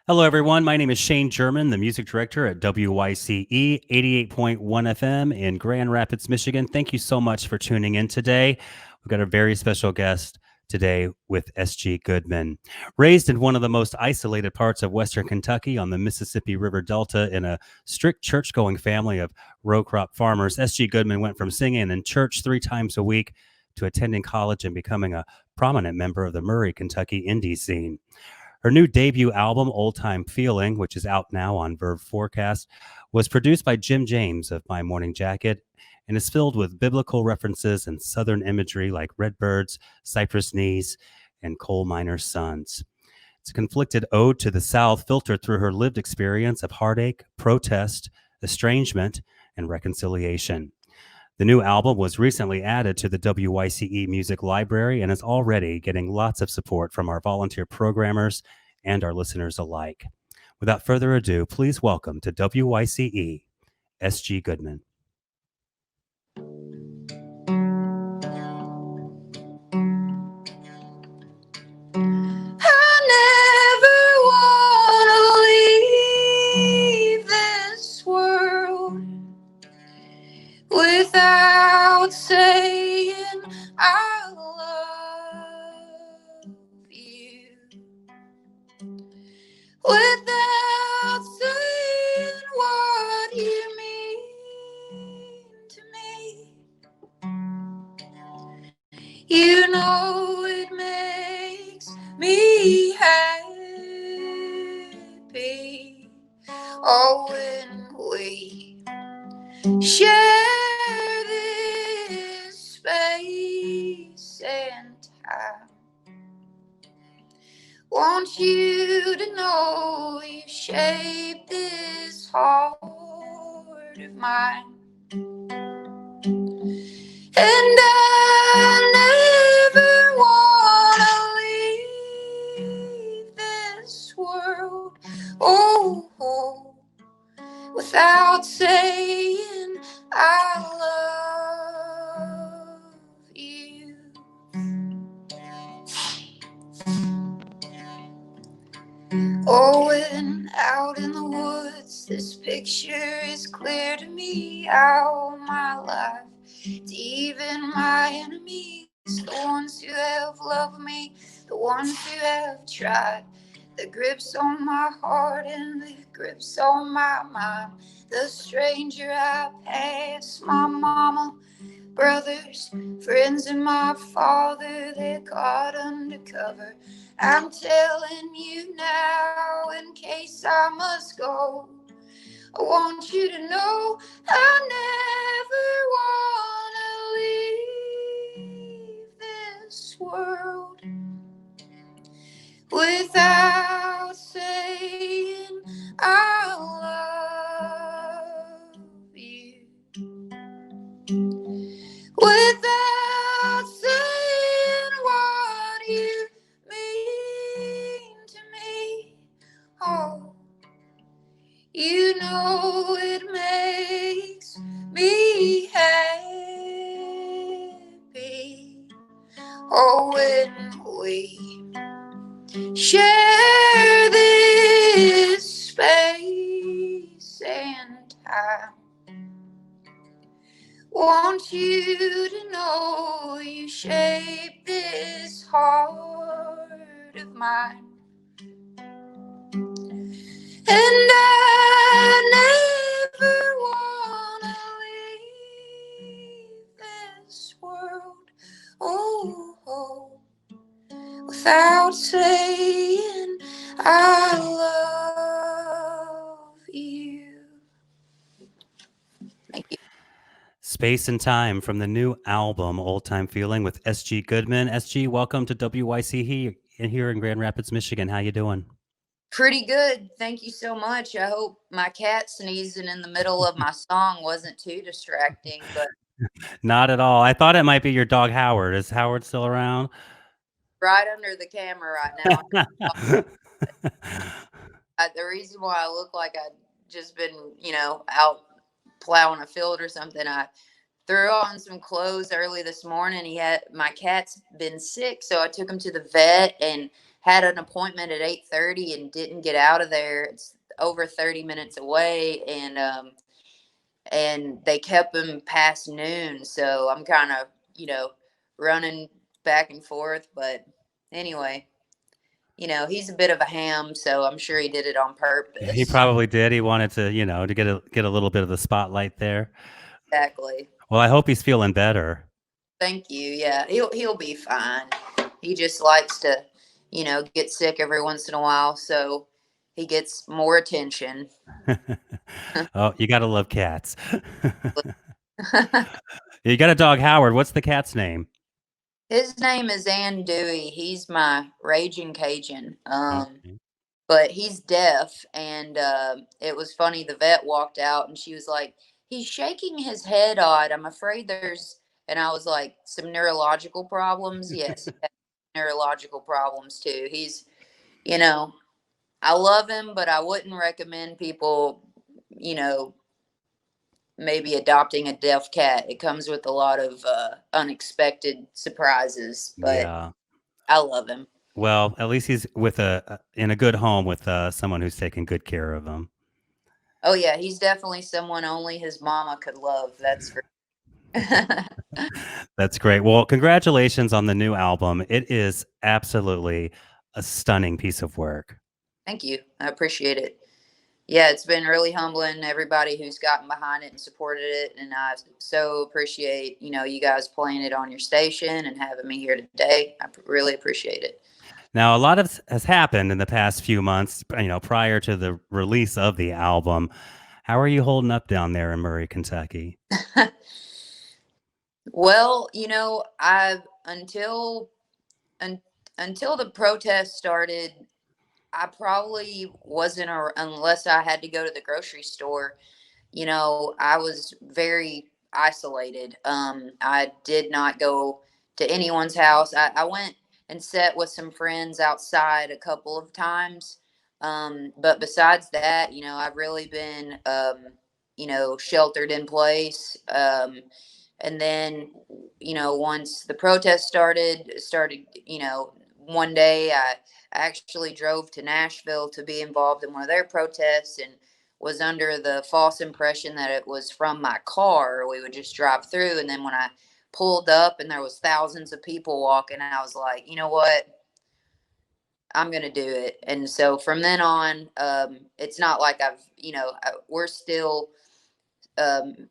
Hello, everyone. My name is Shane German, the music director at WYCE 88.1 FM in Grand Rapids, Michigan. Thank you so much for tuning in today. We've got a very special guest today with S.G. Goodman. Raised in one of the most isolated parts of Western Kentucky on the Mississippi River Delta in a strict church-going family of row crop farmers, S.G. Goodman went from singing in church 3 times a week to attending college and becoming a prominent member of the Murray, Kentucky indie scene. Her new debut album, Old Time Feeling, which is out now on Verve Forecast, was produced by Jim James of My Morning Jacket and is filled with biblical references and Southern imagery like redbirds, cypress knees, and coal miners' sons. It's a conflicted ode to the South filtered through her lived experience of heartache, protest, estrangement, and reconciliation. The new album was recently added to the WYCE Music Library and is already getting lots of support from our volunteer programmers and our listeners alike. Without further ado, please welcome to WYCE, S.G. Goodman. Without saying I love you, without saying what you mean to me, you know it makes me happy. Oh, when we share this space and time, want you to know you shaped this heart of mine. And I never wanna leave this world, oh, without saying I love you. Oh, when out in the woods, this picture is clear to me. All my life, to even my enemies, the ones who have loved me, the ones who have tried. The grips on my heart and the grips on my mind. The stranger I passed, my mama, brothers, friends, and my father, they got undercover. I'm telling you now, in case I must go, I want you to know I never wanna leave this world without saying I love you. Without saying what you mean to me, oh, you know it makes me happy. Oh, when we share this space and time, want you to know you shaped this heart of mine. And I never wanna leave this world, oh, without saying I love you. Thank you. Space and Time from the new album, Old Time Feeling with S.G. Goodman. S.G., welcome to WYCE here in Grand Rapids, Michigan. How you doing? Pretty good. Thank you so much. I hope my cat sneezing in the middle of my song wasn't too distracting, but Not at all. I thought it might be your dog, Howard. Is Howard still around? right under the camera right now. The reason why I look like I'd just been, out plowing a field or something, I threw on some clothes early this morning. My cat's been sick, so I took him to the vet, and had an appointment at 8:30 and didn't get out of there. It's over 30 minutes away, and they kept him past noon. So I'm kind of, running back and forth. But anyway, he's a bit of a ham, so I'm sure he did it on He purpose. probably did. He wanted to, to get a little bit of the spotlight there. Exactly. Well, I hope he's feeling better. Thank you. Yeah, he'll be fine. He just likes to, get sick every once in a while, so he gets more attention. Oh, you gotta love cats. You got a dog, Howard. What's the cat's name? His name is Ann Dewey. He's my raging Cajun. Okay. But he's deaf, and it was funny. The vet walked out, and she was like, "He's shaking his head odd. I'm afraid there's." And I was like, "Some neurological problems." Yes, he has neurological problems too. He's, you know, I love him, but I wouldn't recommend people, you know, maybe adopting a deaf cat. It comes with a lot of unexpected surprises, but Yeah. I love him. Well, at least he's with in a good home with someone who's taking good care of him. Oh yeah, he's definitely someone only his mama could love. That's for. That's great. Well, congratulations on the new album. It is absolutely a stunning piece of work. Thank you. I appreciate it. Yeah, it's been really humbling, everybody who's gotten behind it and supported it. And I so appreciate, you guys playing it on your station and having me here today. I really appreciate it. Now, a lot of has happened in the past few months, prior to the release of the album. How are you holding up down there in Murray, Kentucky? Well, I un, until the protest started, I probably wasn't, unless I had to go to the grocery store. I was very isolated. I did not go to anyone's house. I went and sat with some friends outside a couple of times. But besides that, I've really been, sheltered in place. And then, once the protest started, one day I actually drove to Nashville to be involved in one of their protests, and was under the false impression that it was from my car. We would just drive through, and then when I pulled up and there was thousands of people walking, I was like, you know what? I'm going to do it. And so from then on, it's not like we're still, I'm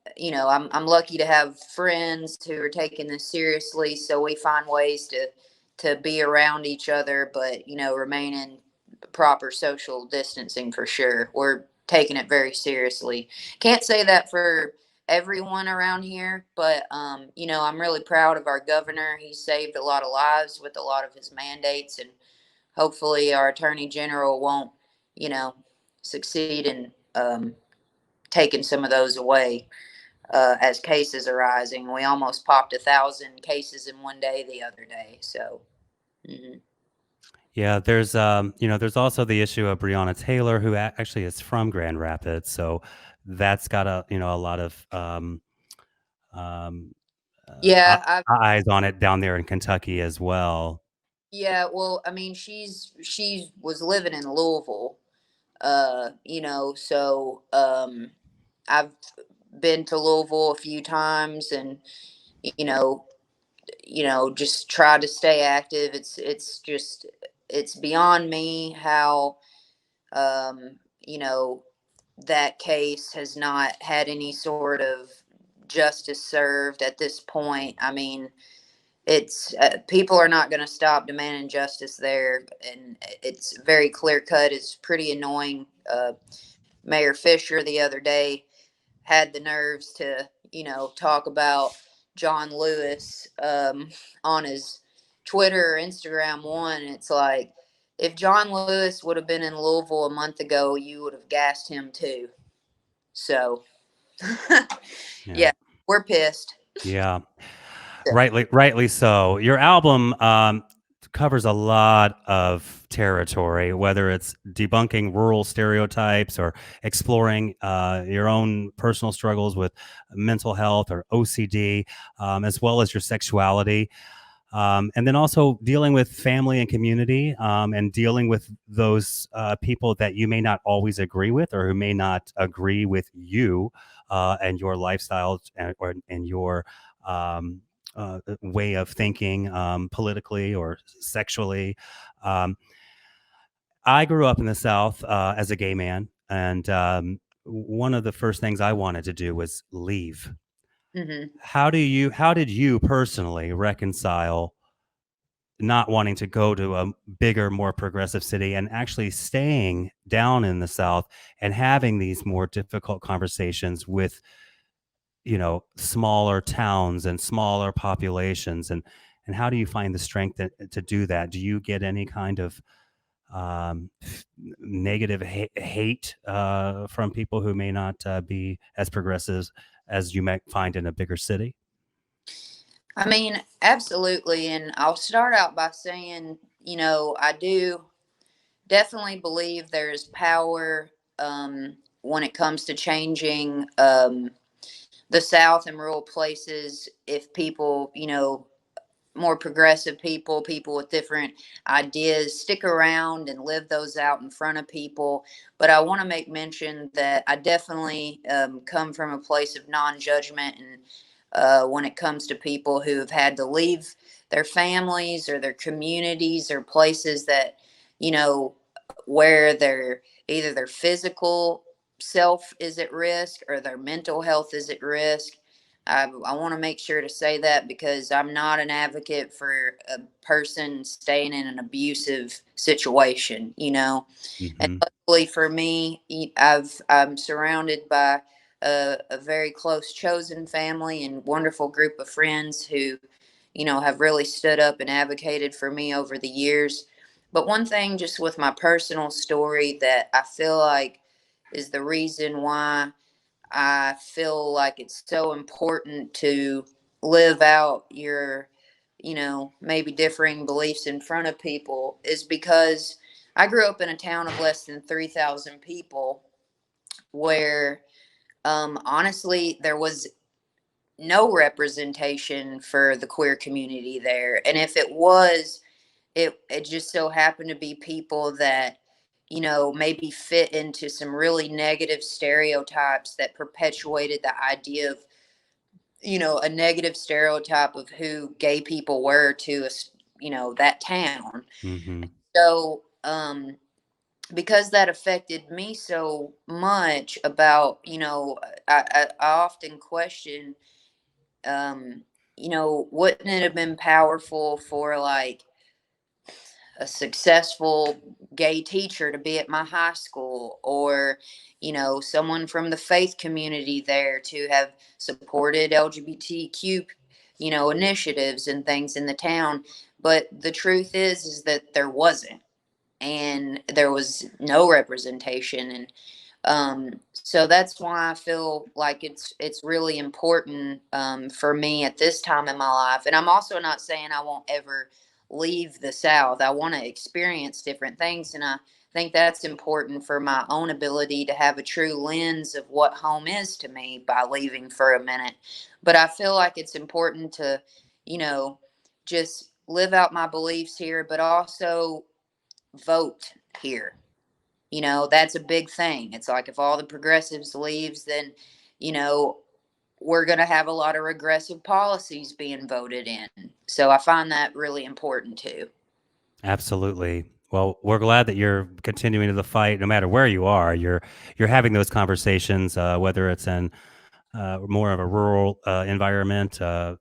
lucky to have friends who are taking this seriously. So we find ways to be around each other, but, remain in proper social distancing for sure. We're taking it very seriously. Can't say that for everyone around here, but, I'm really proud of our governor. He saved a lot of lives with a lot of his mandates, and hopefully our attorney general won't, you know, succeed in taking some of those away as cases are rising. We almost popped 1,000 cases in one day the other day. So, mhm. Yeah, there's also the issue of Breonna Taylor, who actually is from Grand Rapids, so that's got a lot of um, Yeah, I eyes on it down there in Kentucky as well. yeah. Well, I mean, she was living in Louisville, so I've been to Louisville a few times, and you know, just try to stay active. It's beyond me how um, you know that case has not had any sort of justice served at this point. I mean, it's people are not going to stop demanding justice there, and it's very clear cut. It's pretty annoying. Mayor Fisher the other day had the nerves to, talk about John Lewis on his Twitter or Instagram one. It's like, if John Lewis would have been in Louisville a month ago, you would have gassed him too. So, Yeah, yeah, we're pissed. yeah, So, rightly so. Your album covers a lot of territory, whether it's debunking rural stereotypes or exploring your own personal struggles with mental health or OCD, as well as your sexuality. And then also dealing with family and community, and dealing with those people that you may not always agree with, or who may not agree with you and your lifestyle, and your way of thinking, politically or sexually. Um, I grew up in the South as a gay man, and one of the first things I wanted to do was leave. Hmm. How did you personally reconcile not wanting to go to a bigger, more progressive city, and actually staying down in the South and having these more difficult conversations with, smaller towns and smaller populations? And how do you find the strength to do that? Do you get any kind of negative hate from people who may not be as progressive as you might find in a bigger city? I mean, absolutely. And I'll start out by saying, I do definitely believe there's power when it comes to changing the South and rural places if people, more progressive people, people with different ideas, stick around and live those out in front of people. But I want to make mention that I definitely come from a place of non judgment. And when it comes to people who have had to leave their families or their communities or places that, you know, where either their physical self is at risk or their mental health is at risk. I want to make sure to say that because I'm not an advocate for a person staying in an abusive situation, And Hmm. luckily for me, I'm surrounded by a very close chosen family and wonderful group of friends who, have really stood up and advocated for me over the years. But one thing, just with my personal story, that I feel like is the reason why I feel like it's so important to live out your, maybe differing beliefs in front of people is because I grew up in a town of less than 3,000 people where, honestly, there was no representation for the queer community there. And if it was, it just so happened to be people that, maybe fit into some really negative stereotypes that perpetuated the idea of, a negative stereotype of who gay people were to us, that town. Hmm. So, because that affected me so much about, I often question, um, wouldn't it have been powerful for like a successful gay teacher to be at my high school, or someone from the faith community there to have supported LGBTQ initiatives and things in the town. But the truth is that there wasn't, and there was no representation. And so that's why I feel like it's really important for me at this time in my life. And I'm also not saying I won't ever leave the South. I want to experience different things, and I think that's important for my own ability to have a true lens of what home is to me by leaving for a minute. But I feel like it's important to, you know, just live out my beliefs here, but also vote here. That's a big thing. It's like if all the progressives leaves, then, you know, we're going to have a lot of regressive policies being voted in. So I find that really important too. Absolutely. Well, we're glad that you're continuing to the fight, no matter where you are. You're having those conversations, whether it's in more of a rural environment, or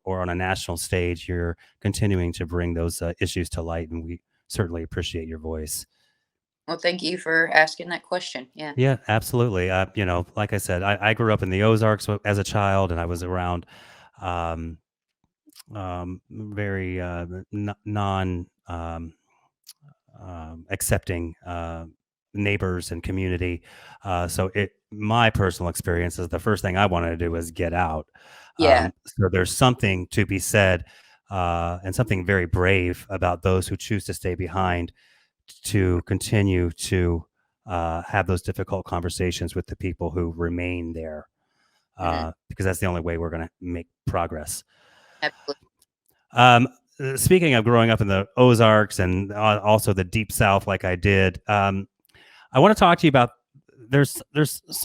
on a national stage. You're continuing to bring those issues to light, and we certainly appreciate your voice. Well, thank you for asking that question. Yeah. Yeah, absolutely. Like I said, I grew up in the Ozarks as a child, and I was around um, very non accepting neighbors and community. My personal experience is the first thing I wanted to do was get out. Yeah. So there's something to be said, and something very brave about those who choose to stay behind to continue to have those difficult conversations with the people who remain there, Hmm. because that's the only way we're going to make progress. Absolutely. Um, speaking of growing up in the Ozarks and also the Deep South, like I did, I want to talk to you about there's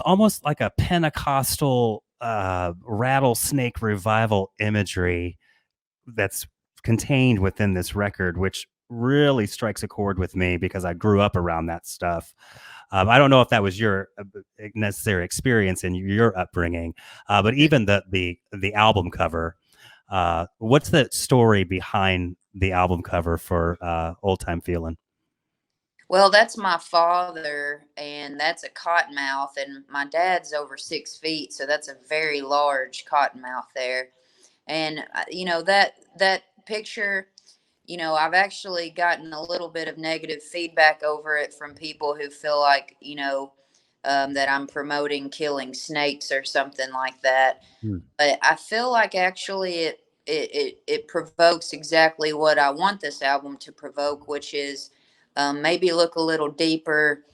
almost like a Pentecostal rattlesnake revival imagery that's contained within this record, which really strikes a chord with me because I grew up around that stuff. I don't know if that was your necessary experience in your upbringing, but even the album cover. What's the story behind the album cover for Old Time Feeling? Well, that's my father, and that's a cottonmouth, and my dad's over 6 feet, so that's a very large cottonmouth there. And that picture, I've actually gotten a little bit of negative feedback over it from people who feel like, that I'm promoting killing snakes or something like that. Hmm. But I feel like actually it provokes exactly what I want this album to provoke, which is maybe look a little deeper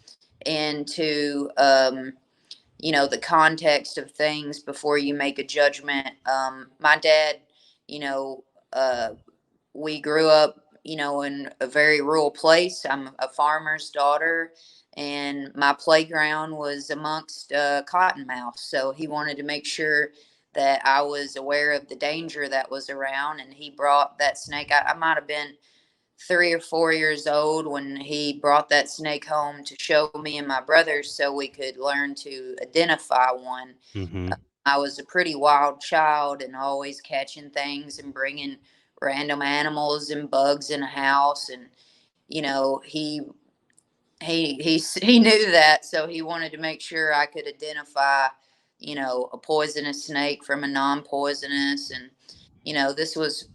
into the context of things before you make a judgment. My dad, you know, uh, we grew up, in a very rural place. I'm a farmer's daughter, and my playground was amongst cottonmouths. So he wanted to make sure that I was aware of the danger that was around, and he brought that snake. I might have been 3 or 4 years old when he brought that snake home to show me and my brothers so we could learn to identify one. Mm-hmm. I was a pretty wild child and always catching things and bringing random animals and bugs in a house. And he knew that, so he wanted to make sure I could identify, a poisonous snake from a non-poisonous. And this was,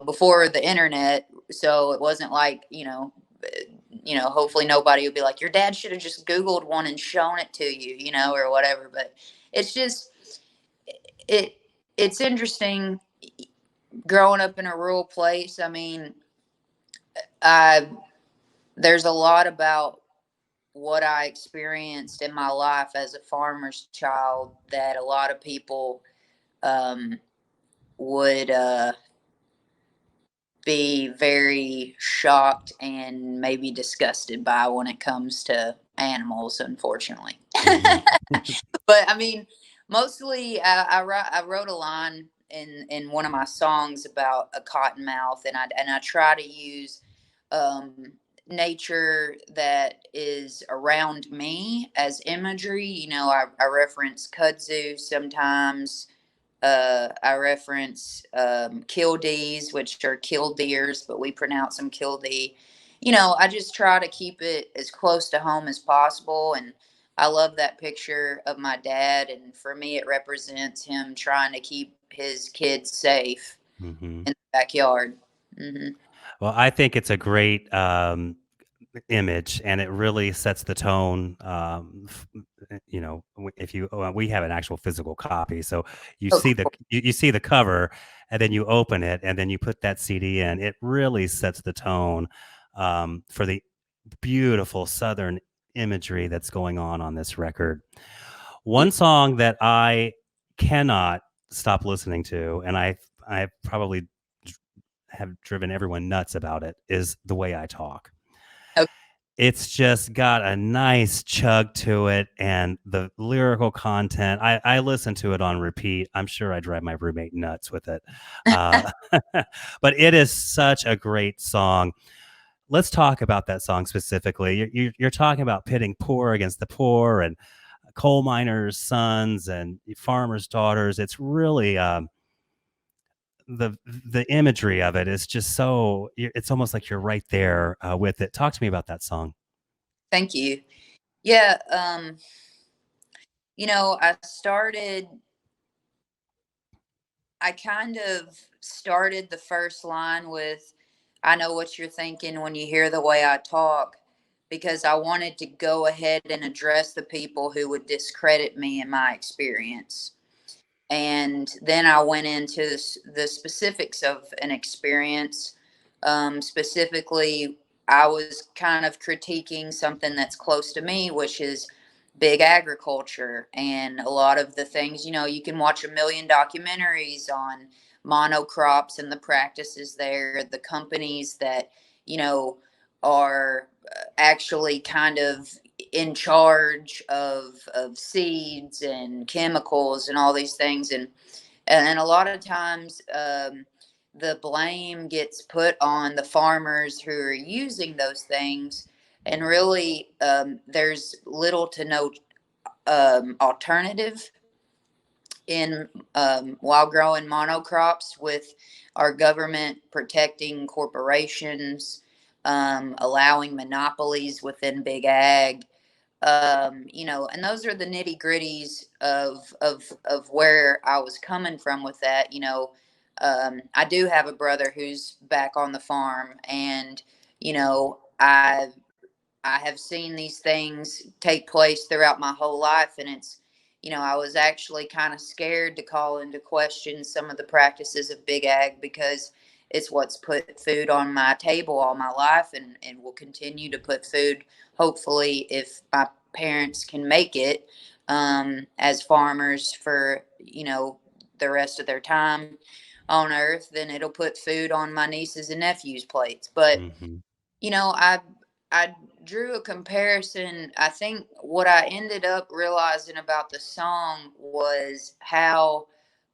before the internet, so it wasn't like, hopefully nobody would be like, your dad should have just Googled one and shown it to you, or whatever. But it's just it it's interesting growing up in a rural place. I mean, I there's a lot about what I experienced in my life as a farmer's child that a lot of people um, would be very shocked and maybe disgusted by when it comes to animals, unfortunately. Mm-hmm. But I mean, mostly I wrote a line in one of my songs about a cottonmouth, and I try to use um, nature that is around me as imagery. I reference kudzu sometimes. I reference killdees, which are killdeers, but we pronounce them killdee. I just try to keep it as close to home as possible. And I love that picture of my dad. And for me, it represents him trying to keep his kids safe Mm-hmm. in the backyard. Hmm. Well, I think it's a great image, and it really sets the tone. If you we have an actual physical copy, so Oh, cool. you see the cover, and then you open it, and then you put that CD in. It really sets the tone for the beautiful Southern imagery that's going on this record. Yeah, One song that I cannot stop listening to, and I probably have driven everyone nuts about it, is The Way I Talk. okay. It's just got a nice chug to it, and the lyrical content. I listen to it on repeat. I'm sure I drive my roommate nuts with it. Uh, but it is such a great song. Let's talk about that song specifically. You're talking about pitting poor against the poor and coal miners' sons and farmers' daughters. It's really the imagery of it is just so. It's almost like you're right there with it. Talk to me about that song. Thank you. Yeah. I started I kind of started the first line with, I know what you're thinking when you hear the way I talk, because I wanted to go ahead and address the people who would discredit me in my experience. And then I went into the specifics of an experience. Specifically, I was kind of critiquing something that's close to me, which is big agriculture and a lot of the things. You can watch a million documentaries on monocrops and the practices there, the companies that, you know, are actually kind of in charge of seeds and chemicals and all these things. And a lot of times the blame gets put on the farmers who are using those things, and really there's little to no alternative in while growing monocrops, with our government protecting corporations, allowing monopolies within big ag. You know, and those are the nitty gritties of where I was coming from with that. You know, I do have a brother who's back on the farm, and you know, I have seen these things take place throughout my whole life. And it's, you know, I was actually kind of scared to call into question some of the practices of big ag, because it's what's put food on my table all my life, and will continue to put food, hopefully, if my parents can make it, as farmers for, you know, the rest of their time on earth, then it'll put food on my nieces and nephews' plates. But Hmm. you know, I drew a comparison. I think what I ended up realizing about the song was how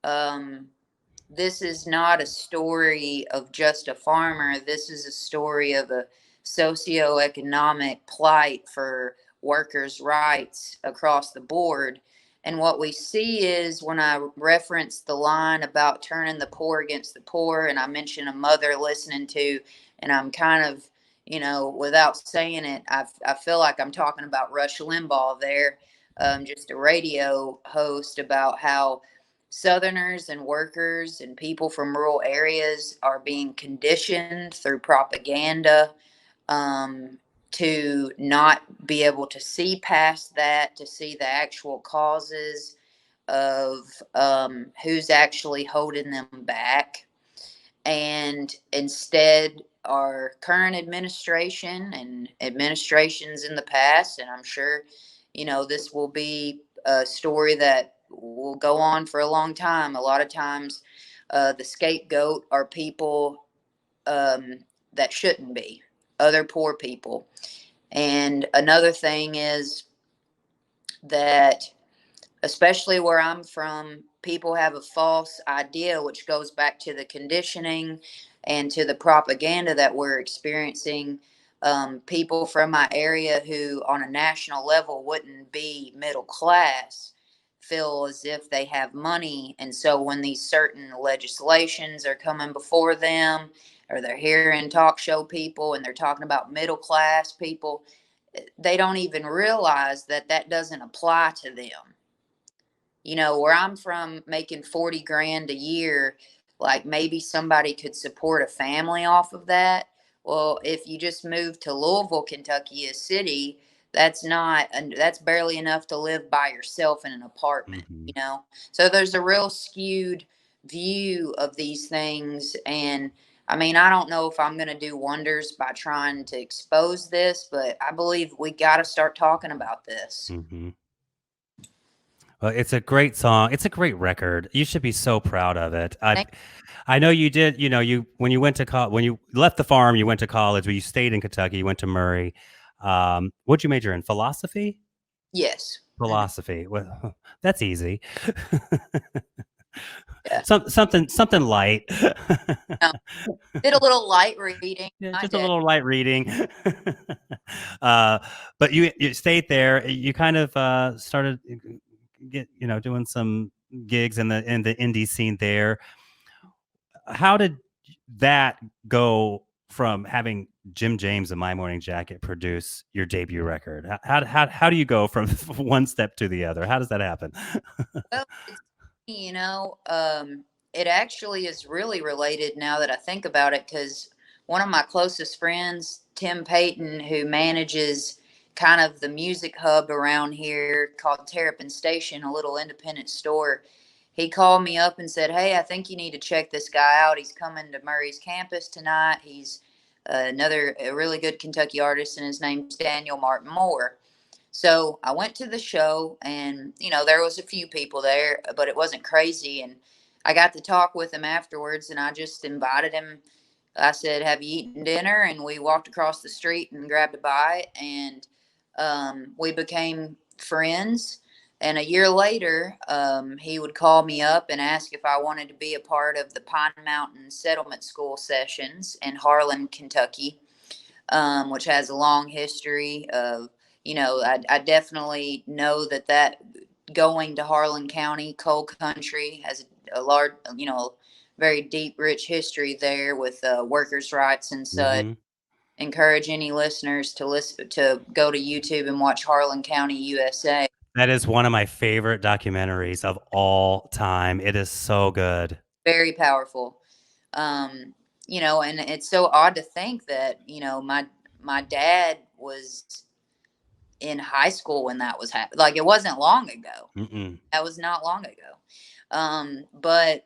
um, this is not a story of just a farmer. This is a story of a socioeconomic plight for workers' rights across the board. And what we see is, when I reference the line about turning the poor against the poor, and I mention a mother listening to, and I'm kind of, you know, without saying it, I feel like I'm talking about Rush Limbaugh there, just a radio host, about how Southerners and workers and people from rural areas are being conditioned through propaganda, um, to not be able to see past that, to see the actual causes of who's actually holding them back. And instead, our current administration and administrations in the past, and I'm sure, you know, this will be a story that will go on for a long time. A lot of times, the scapegoat are people um, that shouldn't be, other poor people. And another thing is that, especially where I'm from, people have a false idea, which goes back to the conditioning and to the propaganda that we're experiencing. People from my area who, on a national level, wouldn't be middle class, feel as if they have money. And so when these certain legislations are coming before them, or they're hearing talk show people and they're talking about middle class people, they don't even realize that that doesn't apply to them. You know, where I'm from, making 40 grand a year, like maybe somebody could support a family off of that. Well, if you just move to Louisville, Kentucky, a city, that's not, and that's barely enough to live by yourself in an apartment, Hmm. you know? So there's a real skewed view of these things. And I mean, I don't know if I'm going to do wonders by trying to expose this, but I believe we got to start talking about this. Hmm. Well, it's a great song. It's a great record. You should be so proud of it. Thank I know you did. You know, you when you went to when you left the farm, you went to college, but you stayed in Kentucky. You went to Murray. What'd you major in? Philosophy. Yes. Mhm. Philosophy. Well, that's easy. Yeah. Something light. No, did a little light reading. Yeah, My just a day. little light reading. uh, but you stayed there. You kind of started doing some gigs in the indie scene there. How did that go from having Jim James and My Morning Jacket produce your debut record? How do you go from one step to the other? How does that happen? Well, it's, you know, it actually is really related now that I think about it, because one of my closest friends, Tim Payton, who manages kind of the music hub around here called Terrapin Station, a little independent store, he called me up and said, "Hey, I think you need to check this guy out. He's coming to Murray's campus tonight. He's another a really good Kentucky artist, and his name's Daniel Martin Moore." So I went to the show, and you know, there was a few people there, but it wasn't crazy. And I got to talk with him afterwards, and I just invited him. I said, "Have you eaten dinner?" And we walked across the street and grabbed a bite, and we became friends. And a year later, he would call me up and ask if I wanted to be a part of the Pine Mountain Settlement School sessions in Harlan, Kentucky, which has a long history of, I definitely know that going to Harlan County, coal country, has a large, very deep, rich history there with workers' rights and such. Hmm. Encourage any listeners to go to YouTube and watch Harlan County, USA. That is one of my favorite documentaries of all time. It is so good. Very powerful. Um, and it's so odd to think that, my dad was in high school when that was happening. Like, it wasn't long ago. Mm-mm. That was not long ago. But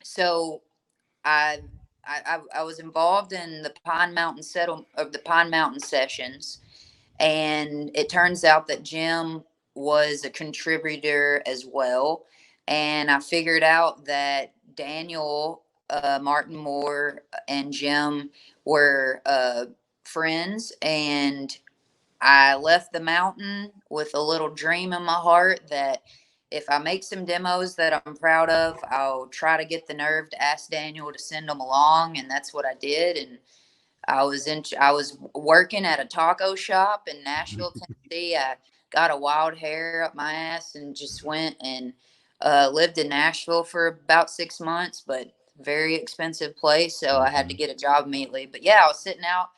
so I, I was involved in the Pine Mountain sessions, and it turns out that Jim was a contributor as well. And I figured out that Daniel, Martin Moore, and Jim were friends, and I left the mountain with a little dream in my heart that if I make some demos that I'm proud of, I'll try to get the nerve to ask Daniel to send them along, and that's what I did. And I was working at a taco shop in Nashville, Tennessee. I got a wild hair up my ass and just went and lived in Nashville for about 6 months, but very expensive place, so I had to Mhm. get a job immediately. But yeah, I was sitting out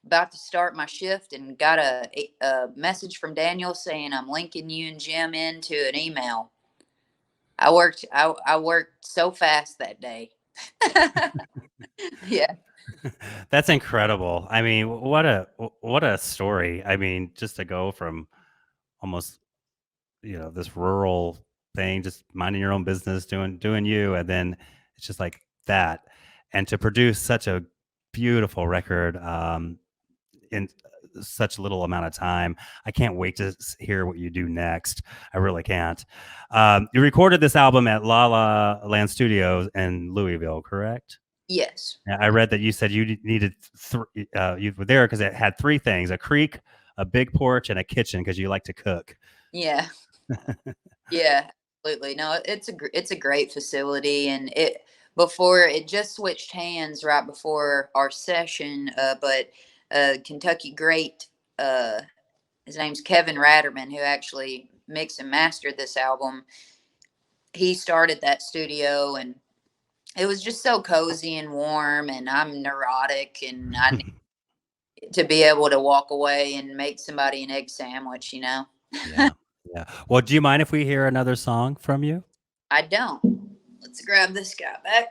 about to start my shift and got a message from Daniel saying, "I'm linking you and Jim into an email." I worked so fast that day. Yeah. That's incredible. I mean, what a story. I mean, just to go from almost, this rural thing, just minding your own business, doing you, and then it's just like that, and to produce such a beautiful record in such little amount of time. I can't wait to hear what you do next. I really can't. You recorded this album at La La Land Studios in Louisville, correct? Yes. Yeah, I read that you said you needed three. You were there because it had three things: a creek, a big porch, and a kitchen because you like to cook. Yeah. Yeah, absolutely. No, it's a great facility, and it before it just switched hands right before our session. But Kentucky great, uh, his name's Kevin Ratterman, who actually mixed and mastered this album. He started that studio, and it was just so cozy and warm. And I'm neurotic, and I need to be able to walk away and make somebody an egg sandwich. Yeah, yeah. Well, do you mind if we hear another song from you? I don't. Let's grab this guy back.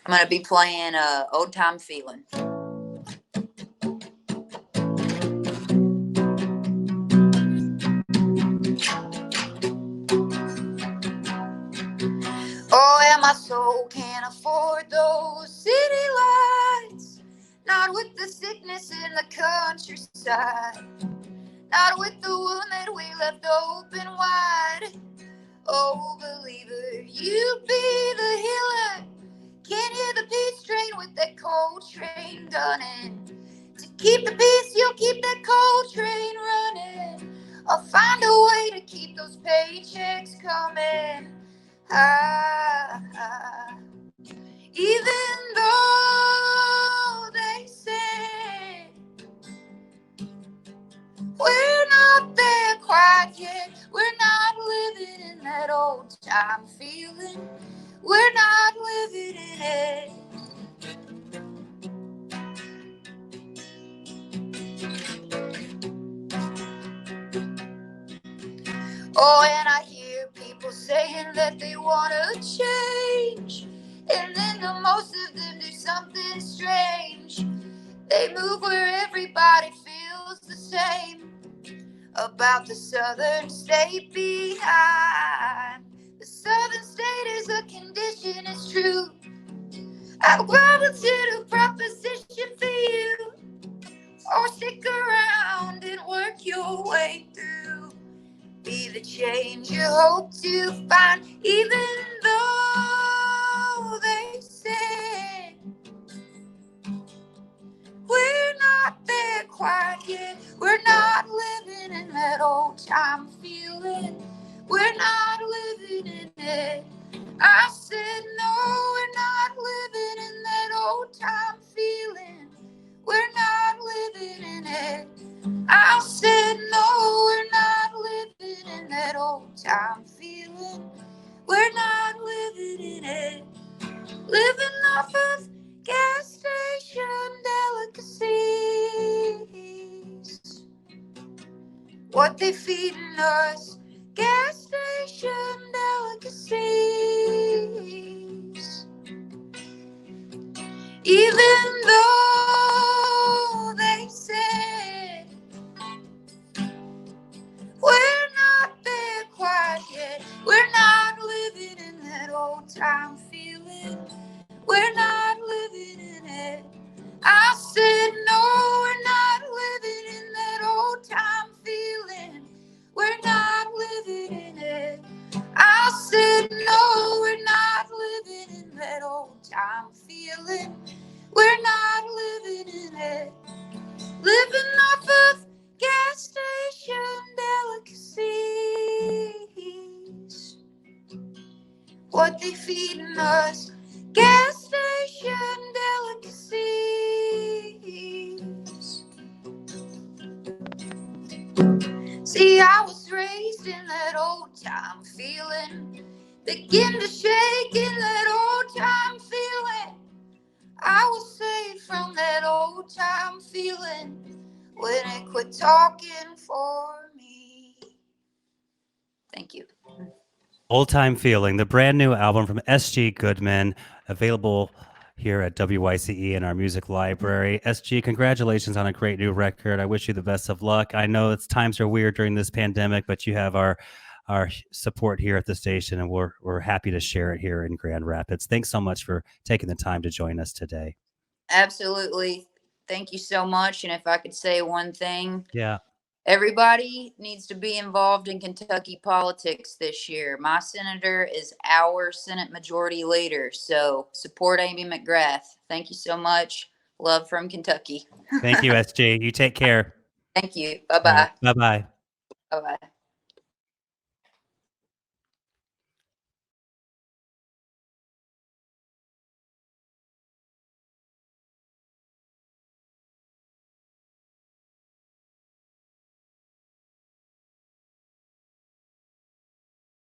I'm gonna be playing "Old Time Feeling." Oh, and my soul can't afford those city lights. Not with the sickness in the countryside. Not with the wound that we left open wide. Oh, believer, you be the healer. Can't hear the peace train with that cold train gunning. To keep the peace, you'll keep that cold train running. I'll find a way to keep those paychecks coming. Ah, ah. Even though they say we're not there quite yet, we're not living in that old time feeling. We're not living in it. Oh, and I hear people saying that they want to change, and then the most of them do something strange. They move where everybody feels the same about the southern state behind. The southern state is a condition, it's true. I'll volunteer a proposition for you, or stick around and work your way through. be the change you hope to find. Even though they say we're not there quite yet, we're not living in that old time feeling, we're not living in it. I said no, we're not living in that old time feeling, we're not living in it. I said no, we're not living in that old time feeling, we're not living in it. Living off of gas station delicacies, what they feeding us, gas station delicacies. Even though they said we're not there quite yet, we're not living in that old time feeling, we're not living in it. I said no, we're not living in that old time feeling, we're not living in it. I said no, we're not living in that old time feeling, we're not living in it. Living off of gas station delicacies, what they feeding us, gas station delicacies. See, I was raised in that old time feeling, begin to shake in that old time feeling. I was saved from that old time feeling when it quit talking for me. Thank you. Old Time Feeling, the brand new album from SG Goodman, available here at WYCE in our music library. SG, congratulations on a great new record. I wish you the best of luck. I know it's times are weird during this pandemic, but you have our support here at the station, and we're happy to share it here in Grand Rapids. Thanks so much for taking the time to join us today. Absolutely. Thank you so much. And if I could say one thing, Yeah. everybody needs to be involved in Kentucky politics this year. My senator is our Senate Majority Leader. So support Amy McGrath. Thank you so much. Love from Kentucky. Thank you, SG. You take care. Thank you. All right. Bye-bye. Bye-bye. Bye-bye.